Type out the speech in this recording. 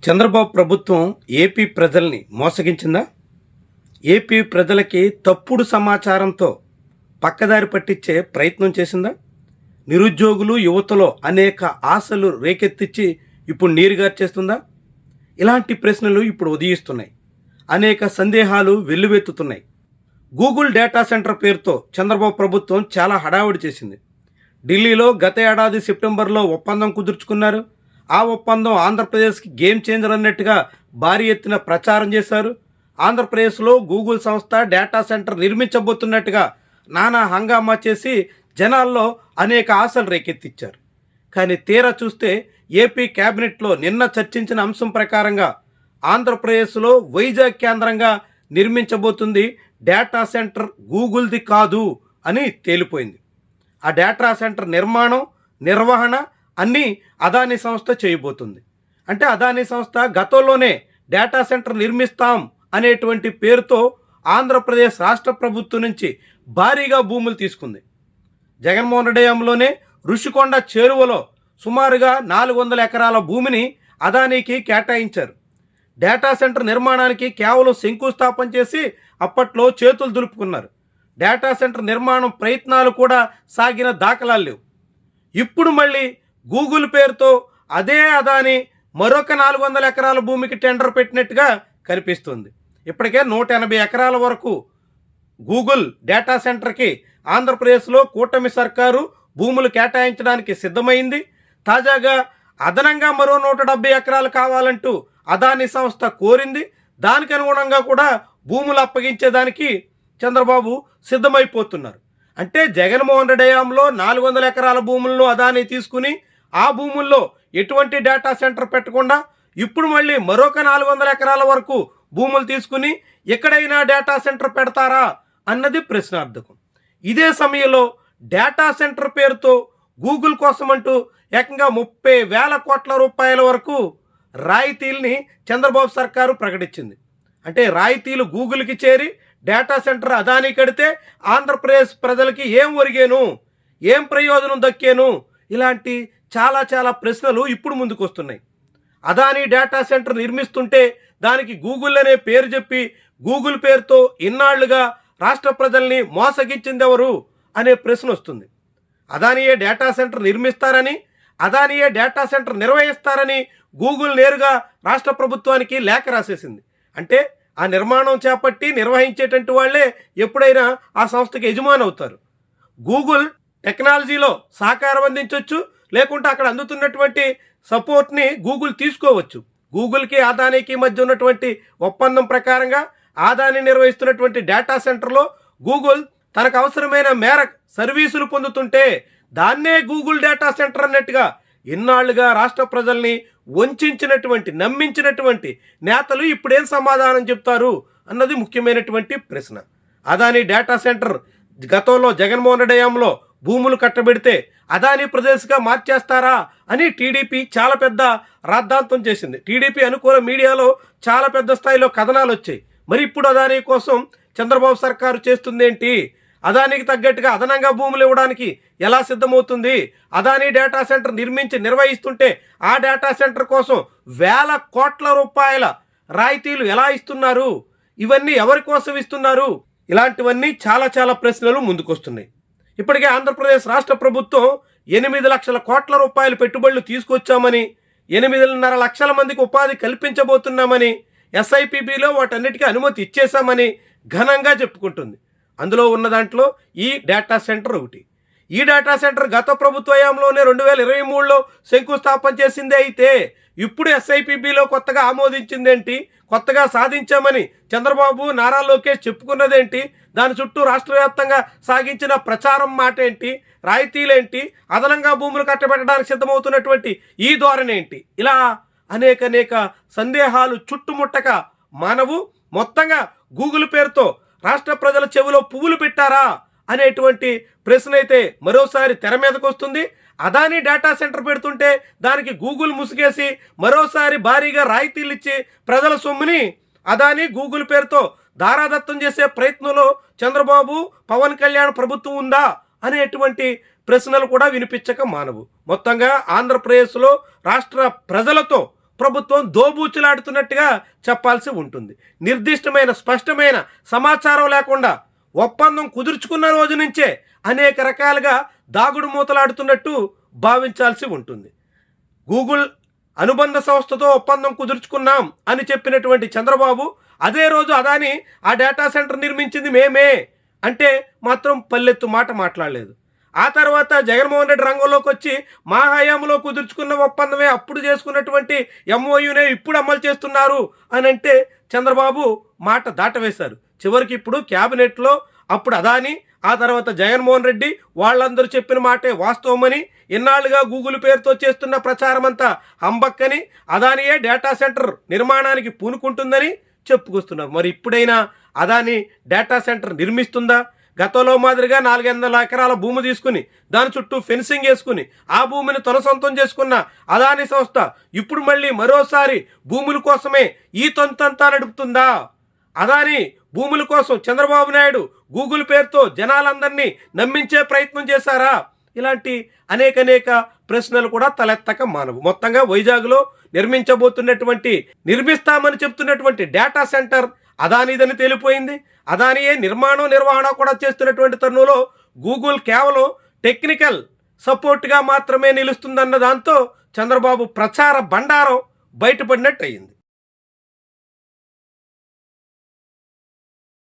చంద్రబాబు ప్రభుత్వం ఏపీ ప్రజల్ని మోసగించిందా? ఏపీ ప్రజలకి తప్పుడు సమాచారంతో పక్కదారి పట్టించే ప్రయత్నం చేసిందా? నిరుద్యోగులు యువతలో అనేక ఆశలు రేకెత్తించి ఇప్పుడు నీరుగార్చేస్తుందా? ఇలాంటి ప్రశ్నలు ఇప్పుడు ఉదయిస్తున్నాయి. అనేక సందేహాలు వెల్లువెత్తుతున్నాయి. గూగుల్ డేటా సెంటర్ పేరుతో చంద్రబాబు ప్రభుత్వం చాలా హడావుడి చేసింది. ఢిల్లీలో గత ఏడాది సెప్టెంబర్లో ఒప్పందం కుదుర్చుకున్నారు. ఆ ఒప్పందం ఆంధ్రప్రదేశ్కి గేమ్ చేంజర్ అన్నట్టుగా భారీ ఎత్తున ప్రచారం చేశారు. ఆంధ్రప్రదేశ్లో గూగుల్ సంస్థ డేటా సెంటర్ నిర్మించబోతున్నట్టుగా నానా హంగామా చేసి జనాల్లో అనేక ఆశలు రేకెత్తించారు. కానీ తీరా చూస్తే ఏపీ క్యాబినెట్లో నిన్న చర్చించిన అంశం ప్రకారంగా ఆంధ్రప్రదేశ్లో వైజాగ్ కేంద్రంగా నిర్మించబోతుంది డేటా సెంటర్ గూగుల్ది కాదు అని తేలిపోయింది. ఆ డేటా సెంటర్ నిర్మాణం, నిర్వహణ అన్నీ అదానీ సంస్థ చేయబోతుంది. అంటే అదానీ సంస్థ గతంలోనే డేటా సెంటర్ నిర్మిస్తాం అనేటువంటి పేరుతో ఆంధ్రప్రదేశ్ రాష్ట్ర ప్రభుత్వం నుంచి భారీగా భూములు తీసుకుంది. జగన్మోహన్ రెడ్డి హయాంలోనే ఋషికొండ చేరువలో సుమారుగా 400 ఎకరాల భూమిని అదానీకి కేటాయించారు. డేటా సెంటర్ నిర్మాణానికి కేవలం శంకుస్థాపన చేసి అప్పట్లో చేతులు దులుపుకున్నారు. డేటా సెంటర్ నిర్మాణం ప్రయత్నాలు కూడా సాగిన దాఖలాలు లేవు. ఇప్పుడు మళ్ళీ గూగుల్ పేరుతో అదే అదానీ మరొక 400 ఎకరాల భూమికి టెండర్ పెట్టినట్టుగా కనిపిస్తుంది. ఇప్పటికే 180 ఎకరాల వరకు గూగుల్ డేటా సెంటర్కి ఆంధ్రప్రదేశ్లో కూటమి సర్కారు భూములు కేటాయించడానికి సిద్ధమైంది. తాజాగా అదనంగా మరో 170 ఎకరాలు కావాలంటూ అదానీ సంస్థ కోరింది. దానికి అనుగుణంగా కూడా భూములు అప్పగించేదానికి చంద్రబాబు సిద్ధమైపోతున్నారు. అంటే జగన్మోహన్ రెడ్డి హయాంలో 400 ఎకరాల భూములను అదానీ తీసుకుని ఆ భూముల్లో ఎటువంటి డేటా సెంటర్ పెట్టకుండా ఇప్పుడు మళ్ళీ మరొక 400 ఎకరాల వరకు భూములు తీసుకుని ఎక్కడైనా డేటా సెంటర్ పెడతారా అన్నది ప్రశ్నార్థకం. ఇదే సమయంలో డేటా సెంటర్ పేరుతో గూగుల్ కోసం అంటూ ఏకంగా 30,000 కోట్ల రూపాయల వరకు రాయితీల్ని చంద్రబాబు సర్కారు ప్రకటించింది. అంటే రాయితీలు గూగుల్కి చేరి డేటా సెంటర్ అదానీ కడితే ఆంధ్రప్రదేశ్ ప్రజలకి ఏం ఒరిగేను, ఏం ప్రయోజనం దక్కేను, ఇలాంటి చాలా ప్రశ్నలు ఇప్పుడు ముందుకు వస్తున్నాయి. అదానీ డేటా సెంటర్ నిర్మిస్తుంటే దానికి గూగుల్ అనే పేరు చెప్పి గూగుల్ పేరుతో ఇన్నాళ్లుగా రాష్ట్ర ప్రజల్ని మోసగించింది ఎవరు అనే ప్రశ్న వస్తుంది. అదానీయే డేటా సెంటర్ నిర్మిస్తారని, అదానీయే డేటా సెంటర్ నిర్వహిస్తారని గూగుల్ నేరుగా రాష్ట్ర ప్రభుత్వానికి లేఖ రాసేసింది. అంటే ఆ నిర్మాణం చేపట్టి నిర్వహించేటువంటి వాళ్ళే ఎప్పుడైనా ఆ సంస్థకి యజమాని అవుతారు. గూగుల్ టెక్నాలజీలో సహకారం అందించవచ్చు, లేకుంటే అక్కడ అందుతున్నటువంటి సపోర్ట్ని గూగుల్ తీసుకోవచ్చు. గూగుల్కి అదానీకి మధ్య ఉన్నటువంటి ఒప్పందం ప్రకారంగా అదానీ నిర్వహిస్తున్నటువంటి డేటా సెంటర్లో గూగుల్ తనకు అవసరమైన మేర సర్వీసులు పొందుతుంటే దాన్నే గూగుల్ డేటా సెంటర్ అన్నట్టుగా ఇన్నాళ్లుగా రాష్ట్ర ప్రజల్ని వంచినటువంటి నమ్మించినటువంటి నేతలు ఇప్పుడేం సమాధానం చెప్తారు అన్నది ముఖ్యమైనటువంటి ప్రశ్న. అదానీ డేటా సెంటర్ గతంలో జగన్మోహన్ రెడ్డి హయాంలో భూములు కట్టబెడితే అదానీ ప్రదేశ్గా మార్చేస్తారా అని టీడీపీ చాలా పెద్ద రాద్ధాంతం చేసింది. టీడీపీ అనుకూల మీడియాలో చాలా పెద్ద స్థాయిలో కథనాలు వచ్చాయి. మరి ఇప్పుడు అదానీ కోసం చంద్రబాబు సర్కారు చేస్తుందేంటి? అదానీకి తగ్గట్టుగా అదనంగా భూములు ఇవ్వడానికి ఎలా సిద్ధమవుతుంది? అదానీ డేటా సెంటర్ నిర్మించి నిర్వహిస్తుంటే ఆ డేటా సెంటర్ కోసం 1,000 కోట్ల రూపాయల రాయితీలు ఎలా ఇస్తున్నారు? ఇవన్నీ ఎవరి కోసం ఇస్తున్నారు? ఇలాంటివన్నీ చాలా ప్రశ్నలు ముందుకొస్తున్నాయి. ఇప్పటికే ఆంధ్రప్రదేశ్ రాష్ట్ర ప్రభుత్వం 8 లక్షల కోట్ల రూపాయలు పెట్టుబడులు తీసుకొచ్చామని, 8.5 లక్షల మందికి ఉపాధి కల్పించబోతున్నామని, ఎస్ఐపిబిలో వాటన్నిటికీ అనుమతి ఇచ్చేశామని ఘనంగా చెప్పుకుంటుంది. అందులో ఉన్న దాంట్లో ఈ డేటా సెంటర్ ఒకటి. ఈ డేటా సెంటర్ గత ప్రభుత్వ హయాంలోనే 2023లో శంకుస్థాపన చేసిందే అయితే ఇప్పుడు ఎస్ఐపిబిలో కొత్తగా ఆమోదించిందేంటి? కొత్తగా సాధించామని చంద్రబాబు, నారా లోకేష్ చెప్పుకున్నదేంటి? దాని చుట్టూ రాష్ట్ర వ్యాప్తంగా సాగించిన ప్రచారం మాట ఏంటి? రాయితీలేంటి? అదనంగా భూములు కట్టబెట్టడానికి సిద్ధమవుతున్నటువంటి ఈ ధోరణి ఏంటి? ఇలా అనేక సందేహాలు చుట్టుముట్టక మానవు మొత్తంగా గూగుల్ పేరుతో రాష్ట్ర ప్రజల చెవిలో పువ్వులు పెట్టారా అనేటువంటి ప్రశ్న అయితే మరోసారి తెర మీదకు వస్తుంది. అదానీ డేటా సెంటర్ పెడుతుంటే దానికి గూగుల్ ముసుగేసి మరోసారి భారీగా రాయితీలు ఇచ్చి ప్రజల సొమ్ముని అదానీ గూగుల్ పేరుతో దారాదత్తం చేసే ప్రయత్నంలో చంద్రబాబు, పవన్ కళ్యాణ్ ప్రభుత్వం ఉందా అనేటువంటి ప్రశ్నలు కూడా వినిపించక మానవు. మొత్తంగా ఆంధ్రప్రదేశ్లో రాష్ట్ర ప్రజలతో ప్రభుత్వం దోబూచులాడుతున్నట్టుగా చెప్పాల్సి ఉంటుంది. నిర్దిష్టమైన స్పష్టమైన సమాచారం లేకుండా ఒప్పందం కుదుర్చుకున్న రోజు నుంచే అనేక రకాలుగా దాగుడు మూతలాడుతున్నట్టు భావించాల్సి ఉంటుంది. గూగుల్ అనుబంధ సంస్థతో ఒప్పందం కుదుర్చుకున్నాం అని చెప్పినటువంటి చంద్రబాబు అదే రోజు అదాని ఆ డేటా సెంటర్ నిర్మించింది మేమే అంటే మాత్రం పల్లెత్తు మాట మాట్లాడలేదు. ఆ తర్వాత జగన్మోహన్ రెడ్డి రంగంలోకి వచ్చి మా హయాంలో కుదుర్చుకున్న ఒప్పందమే అప్పుడు చేసుకున్నటువంటి ఎంఓయూనే ఇప్పుడు అమలు చేస్తున్నారు అని అంటే చంద్రబాబు మాట దాటవేశారు. చివరికి ఇప్పుడు క్యాబినెట్లో అప్పుడు అదాని ఆ తర్వాత జగన్మోహన్ రెడ్డి వాళ్ళందరూ చెప్పిన మాటే వాస్తవమని, ఇన్నాళ్ళుగా గూగుల్ పేరుతో చేస్తున్న ప్రచారం అంతా హంబక్కని, అదానియే డేటా సెంటర్ నిర్మాణానికి పూనుకుంటుందని చెప్పుకొస్తున్నారు. మరి ఇప్పుడైనా అదాని డేటా సెంటర్ నిర్మిస్తుందా? గతంలో మాదిరిగా 400 ఎకరాల భూమి తీసుకుని దాని చుట్టూ ఫెన్సింగ్ వేసుకుని ఆ భూమిని తన సొంతం చేసుకున్న అదాని సంస్థ ఇప్పుడు మళ్ళీ మరోసారి భూముల కోసమే ఈ తొంతంతా నడుపుతుందా? అదాని భూముల కోసం చంద్రబాబు నాయుడు గూగుల్ పేరుతో జనాలందరినీ నమ్మించే ప్రయత్నం చేశారా? ఇలాంటి అనేక ప్రశ్నలు కూడా తలెత్తక మానవు. మొత్తంగా వైజాగ్లో నిర్మిస్తామని చెప్తున్నటువంటి డేటా సెంటర్ అదానిదని తేలిపోయింది. అదానియే నిర్వహణ కూడా చేస్తున్నటువంటి తరుణంలో గూగుల్ కేవలం టెక్నికల్ సపోర్ట్గా మాత్రమే నిలుస్తుందన్న దాంతో చంద్రబాబు ప్రచార బండారం బయటపడినట్టు అయింది.